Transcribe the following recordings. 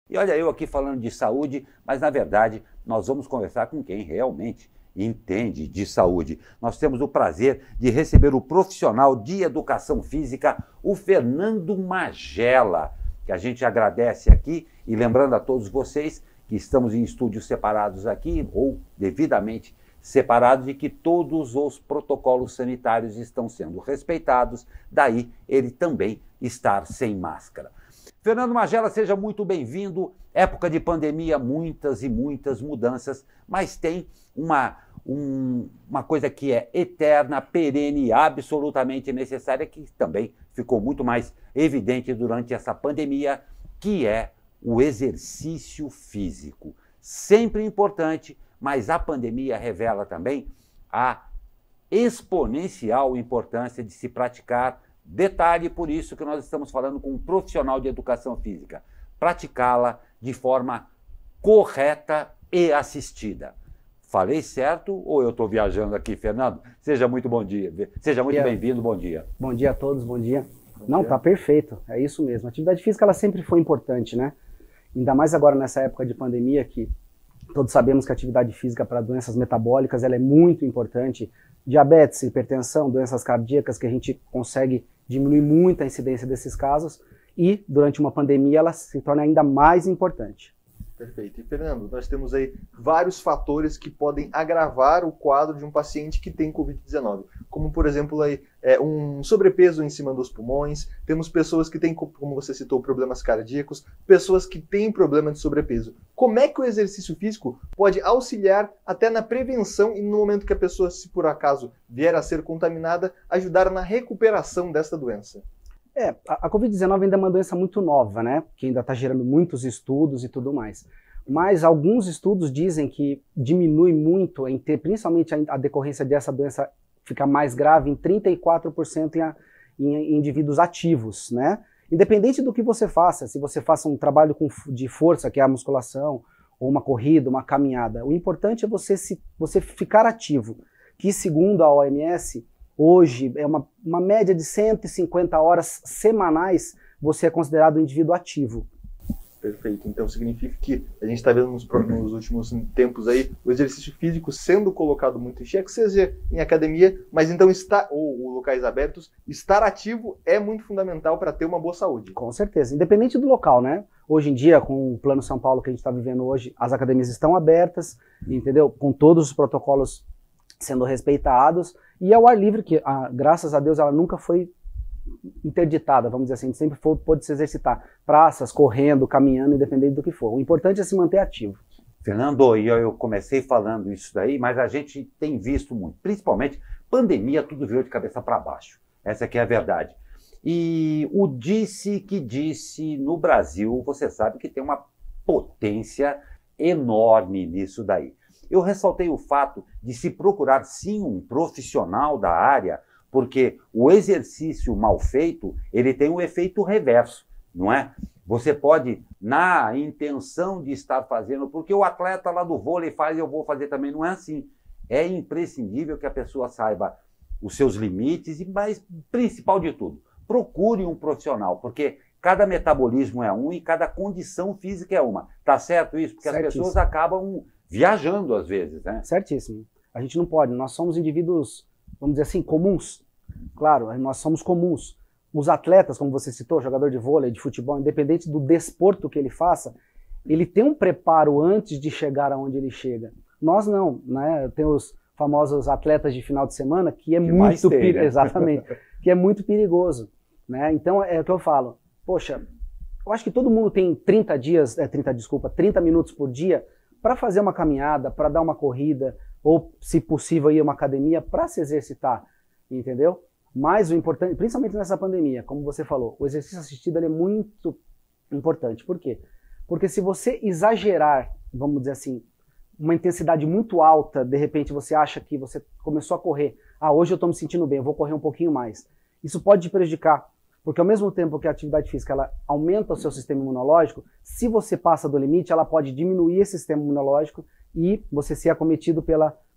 E olha eu aqui falando de saúde, mas na verdade nós vamos conversar com quem realmente entende de saúde. Nós temos o prazer de receber o profissional de educação física, o Fernando Magela, que a gente agradece aqui, e lembrando a todos vocês que estamos em estúdios separados aqui, ou devidamente separados, e que todos os protocolos sanitários estão sendo respeitados, daí ele também estar sem máscara. Fernando Magela, seja muito bem-vindo. Época de pandemia, muitas e muitas mudanças, mas tem uma coisa que é eterna, perene, absolutamente necessária, que também ficou muito mais evidente durante essa pandemia, que é o exercício físico. Sempre importante, mas a pandemia revela também a exponencial importância de se praticar. Detalhe, por isso que nós estamos falando com um profissional de educação física. Praticá-la de forma correta e assistida. Falei certo ou eu estou viajando aqui, Fernando? Seja muito bom dia. Seja muito bem-vindo, bom dia. Bom dia a todos, bom dia. Não, tá perfeito, é isso mesmo. A atividade física ela sempre foi importante, né? Ainda mais agora nessa época de pandemia, que todos sabemos que a atividade física para doenças metabólicas ela é muito importante. Diabetes, hipertensão, doenças cardíacas, que a gente consegue diminuir muito a incidência desses casos, e durante uma pandemia ela se torna ainda mais importante. Perfeito. E Fernando, nós temos aí vários fatores que podem agravar o quadro de um paciente que tem Covid-19, como por exemplo aí, um sobrepeso em cima dos pulmões, temos pessoas que têm, como você citou, problemas cardíacos, pessoas que têm problema de sobrepeso. Como é que o exercício físico pode auxiliar até na prevenção e no momento que a pessoa, se por acaso vier a ser contaminada, ajudar na recuperação desta doença? A Covid-19 ainda é uma doença muito nova, né? Que ainda está gerando muitos estudos e tudo mais. Mas alguns estudos dizem que diminui muito, principalmente a decorrência dessa doença ficar mais grave em 34% em indivíduos ativos, né? Independente do que você faça, se você faça um trabalho de força, que é a musculação, ou uma corrida, uma caminhada, o importante é você ficar ativo, que segundo a OMS, hoje, é uma média de 150 horas semanais, você é considerado um indivíduo ativo. Perfeito. Então significa que a gente está vendo nos últimos tempos aí o exercício físico sendo colocado muito em xeque, seja em academia, mas então ou locais abertos, estar ativo é muito fundamental para ter uma boa saúde. Com certeza, independente do local, né? Hoje em dia, com o Plano São Paulo que a gente está vivendo hoje, as academias estão abertas, entendeu? Com todos os protocolos sendo respeitados, e ao ar livre, que graças a Deus ela nunca foi interditada, vamos dizer assim, sempre pôde se exercitar, praças, correndo, caminhando, independente do que for. O importante é se manter ativo. Fernando, eu comecei falando isso daí, mas a gente tem visto muito, principalmente pandemia, tudo virou de cabeça para baixo. Essa aqui é a verdade. E o disse que disse no Brasil, você sabe que tem uma potência enorme nisso daí. Eu ressaltei o fato de se procurar sim um profissional da área, porque o exercício mal feito, ele tem um efeito reverso, não é? Você pode, na intenção de estar fazendo, porque o atleta lá do vôlei faz, eu vou fazer também, não é assim. É imprescindível que a pessoa saiba os seus limites, mas principal de tudo, procure um profissional, porque cada metabolismo é um e cada condição física é uma. Tá certo isso? Porque Certíssimo. As pessoas acabam viajando às vezes, né? Certíssimo. A gente não pode, nós somos indivíduos, vamos dizer assim, comuns. Claro, nós somos comuns. Os atletas, como você citou, jogador de vôlei, de futebol, independente do desporto que ele faça, ele tem um preparo antes de chegar aonde ele chega. Nós não, né? Tem os famosos atletas de final de semana que é muito perigoso, exatamente, que é muito perigoso, né? Então é o que eu falo. Poxa, eu acho que todo mundo tem 30 minutos por dia para fazer uma caminhada, para dar uma corrida, ou, se possível, ir a uma academia para se exercitar, entendeu? Mas o importante, principalmente nessa pandemia, como você falou, o exercício assistido ele é muito importante. Por quê? Porque se você exagerar, vamos dizer assim, uma intensidade muito alta, de repente você acha que você começou a correr, hoje eu estou me sentindo bem, eu vou correr um pouquinho mais. Isso pode te prejudicar, porque ao mesmo tempo que a atividade física ela aumenta o seu sistema imunológico, se você passa do limite, ela pode diminuir esse sistema imunológico e você ser acometido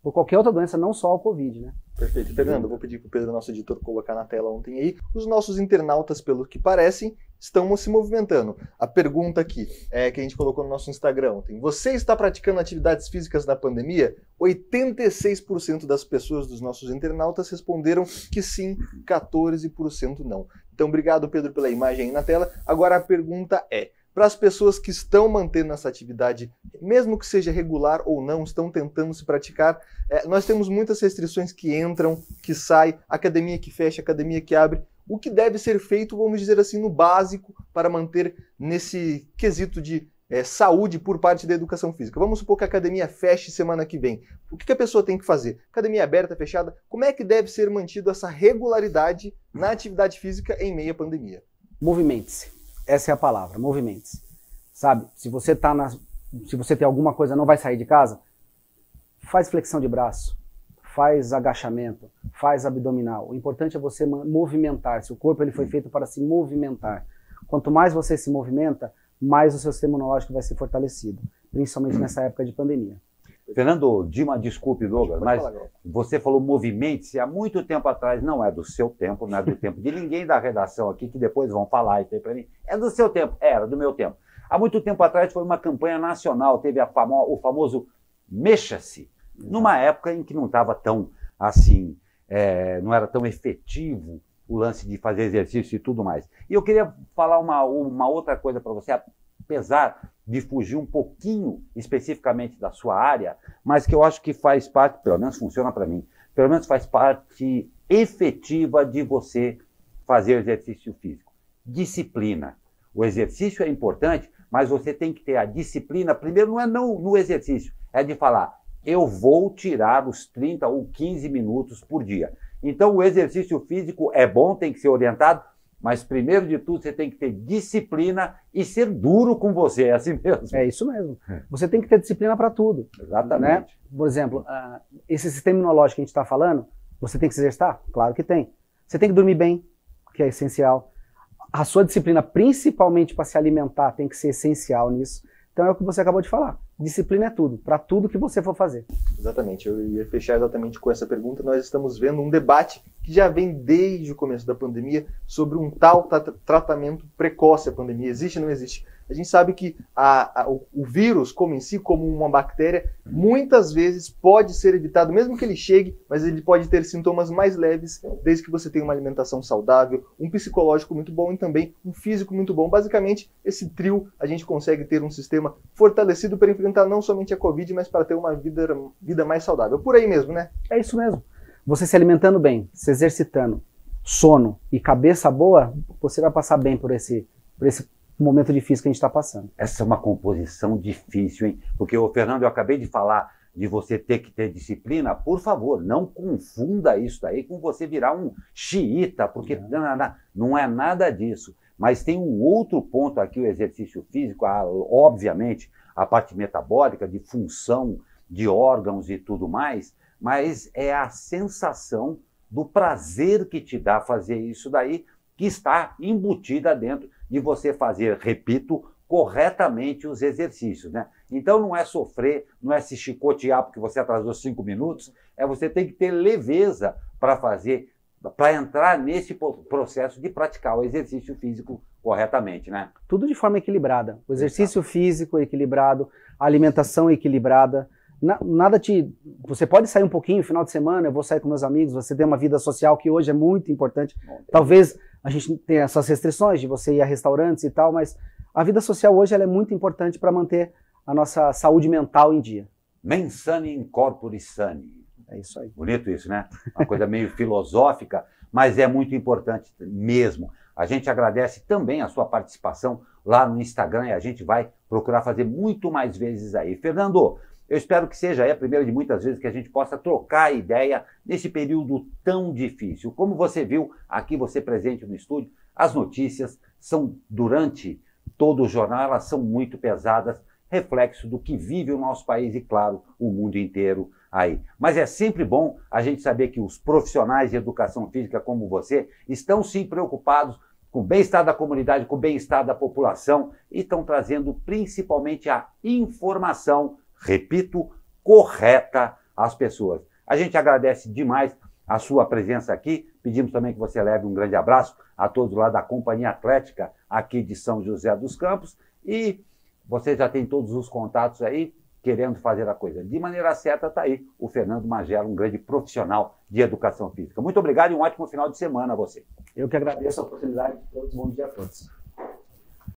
por qualquer outra doença, não só o Covid, né? Perfeito. Fernando, eu vou pedir para o Pedro, nosso editor, colocar na tela ontem aí. Os nossos internautas, pelo que parecem, estão se movimentando. A pergunta aqui, que a gente colocou no nosso Instagram ontem. Você está praticando atividades físicas na pandemia? 86% das pessoas dos nossos internautas responderam que sim, 14% não. Então, obrigado, Pedro, pela imagem aí na tela. Agora a pergunta é, para as pessoas que estão mantendo essa atividade, mesmo que seja regular ou não, estão tentando se praticar, nós temos muitas restrições que entram, que saem, academia que fecha, academia que abre. O que deve ser feito, vamos dizer assim, no básico, para manter nesse quesito de saúde por parte da educação física? Vamos supor que a academia feche semana que vem. O que a pessoa tem que fazer? Academia aberta, fechada? Como é que deve ser mantido essa regularidade na atividade física em meio à pandemia? Movimente-se. Essa é a palavra, movimente-se. Sabe, se você tem alguma coisa, não vai sair de casa, faz flexão de braço, faz agachamento, faz abdominal. O importante é você movimentar-se. O corpo ele foi feito para se movimentar. Quanto mais você se movimenta, mais o seu sistema imunológico vai ser fortalecido, principalmente nessa época de pandemia. Fernando, desculpe, Douglas, mas você falou movimente-se há muito tempo atrás, não é do seu tempo, não é do tempo de ninguém da redação aqui, que depois vão falar isso aí para mim, é do seu tempo, era do meu tempo. Há muito tempo atrás foi uma campanha nacional, teve o famoso Mexa-se, numa época em que não estava tão assim, não era tão efetivo o lance de fazer exercício e tudo mais. E eu queria falar uma outra coisa para você, apesar de fugir um pouquinho especificamente da sua área, mas que eu acho que faz parte, pelo menos funciona para mim, pelo menos faz parte efetiva de você fazer exercício físico. Disciplina. O exercício é importante, mas você tem que ter a disciplina, primeiro não é no exercício, é de falar, eu vou tirar os 30 ou 15 minutos por dia. Então o exercício físico é bom, tem que ser orientado, mas primeiro de tudo você tem que ter disciplina e ser duro com você, é assim mesmo. É isso mesmo. Você tem que ter disciplina para tudo. Exatamente. Né? Por exemplo, esse sistema imunológico que a gente está falando, você tem que se exercitar? Claro que tem. Você tem que dormir bem, que é essencial. A sua disciplina, principalmente para se alimentar, tem que ser essencial nisso. Então é o que você acabou de falar. Disciplina é tudo, para tudo que você for fazer. Exatamente, eu ia fechar exatamente com essa pergunta. Nós estamos vendo um debate que já vem desde o começo da pandemia sobre um tal tratamento precoce à pandemia. Existe ou não existe? A gente sabe que o vírus, como em si, como uma bactéria, muitas vezes pode ser evitado, mesmo que ele chegue, mas ele pode ter sintomas mais leves, desde que você tenha uma alimentação saudável, um psicológico muito bom e também um físico muito bom. Basicamente, esse trio, a gente consegue ter um sistema fortalecido para enfrentar não somente a Covid, mas para ter uma vida mais saudável. Por aí mesmo, né? É isso mesmo. Você se alimentando bem, se exercitando, sono e cabeça boa, você vai passar bem por esse momento difícil que a gente está passando. Essa é uma composição difícil, hein? Porque, Fernando, eu acabei de falar de você ter que ter disciplina. Por favor, não confunda isso daí com você virar um xiita, porque não é nada disso. Mas tem um outro ponto aqui, o exercício físico, obviamente, a parte metabólica, de função de órgãos e tudo mais, mas é a sensação do prazer que te dá fazer isso daí, que está embutida dentro de você fazer, repito, corretamente os exercícios, né? Então não é sofrer, não é se chicotear porque você atrasou 5 minutos, você tem que ter leveza para fazer, para entrar nesse processo de praticar o exercício físico corretamente, né? Tudo de forma equilibrada. O exercício físico equilibrado, a alimentação equilibrada. Você pode sair um pouquinho no final de semana, eu vou sair com meus amigos, você tem uma vida social que hoje é muito importante. Talvez a gente tenha essas restrições de você ir a restaurantes e tal, mas a vida social hoje ela é muito importante para manter a nossa saúde mental em dia. Mens sane in corpore sane. É isso aí. Bonito isso, né? Uma coisa meio filosófica, mas é muito importante mesmo. A gente agradece também a sua participação lá no Instagram e a gente vai procurar fazer muito mais vezes aí. Fernando, eu espero que seja a primeira de muitas vezes que a gente possa trocar ideia nesse período tão difícil. Como você viu, aqui você presente no estúdio, as notícias são, durante todo o jornal, elas são muito pesadas, reflexo do que vive o nosso país e, claro, o mundo inteiro aí. Mas é sempre bom a gente saber que os profissionais de educação física como você estão sim preocupados com o bem-estar da comunidade, com o bem-estar da população e estão trazendo principalmente a informação, repito, correta às pessoas. A gente agradece demais a sua presença aqui, pedimos também que você leve um grande abraço a todos lá da Companhia Atlética aqui de São José dos Campos, e você já tem todos os contatos aí, querendo fazer a coisa de maneira certa, está aí o Fernando Magela, um grande profissional de educação física. Muito obrigado e um ótimo final de semana a você. Eu que agradeço a oportunidade de todos. Bom dia a todos.